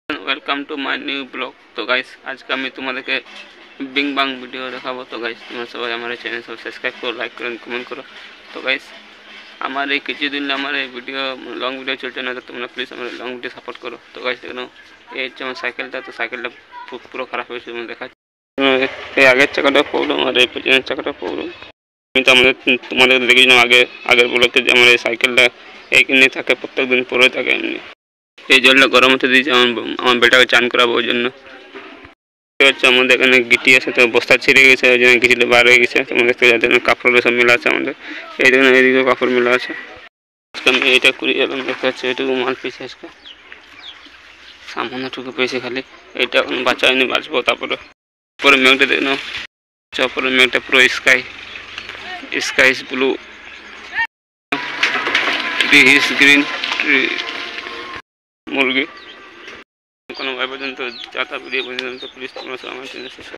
Welcome to my new blog. तो guys आज का मैं तुम्हारे बिंग बांग वीडियो देखाबो। तो गाइस तुम सब हमारे चैनल सब सब्सक्राइब करो, लाइक करो, कमेंट करो। तो गाइस हमारे किसी दिन हमारे वीडियो लॉन्ग वीडियो चलते ना, तो तुम प्लीज़ हमारे लॉन्ग वीडियो सपोर्ट करो। तो गाइस देखो ये जो साइकिल था, तो साइकिल पूरा खराब हो देखा आगे चक्कर प्रॉब्लम और पिछले चक्कर प्रॉब्लम। तुम्हारे देखिए आगे आगे बोलो कि हमारे साइकिल एक नहीं থাকে প্রত্যেক দিন পরে থাকে এমনি। এই জলটা গরম হতে দিয়েছে আমার বেটাকে চান করাবো ওই জন্য। হচ্ছে আমাদের এখানে গিটি আছে, তো বস্তা ছিঁড়ে গেছে, ওই জন্য গিটিটা বার হয়ে গেছে। তোমার দেখতে যাতে কাপড় সব মেলা আছে আমাদের, এই জন্য এইদিকে কাপড় মেলা আছে। আজকে আমি এইটা করি এলাম, দেখতে পাচ্ছি এটুকু মাল পেয়েছি আজকে, সামান্যটুকু পেয়েছি খালি। এটা এখন বাঁচায়নি, বাঁচবো। তারপরে পরে মেঘটা দেখে নাও, তারপরে মেঘটা পুরো sky is blue, is green মুরগি কোনো ভাই পর্যন্ত যাতা ভিডিও পর্যন্ত প্লিজ তোমরা আমার চ্যানেল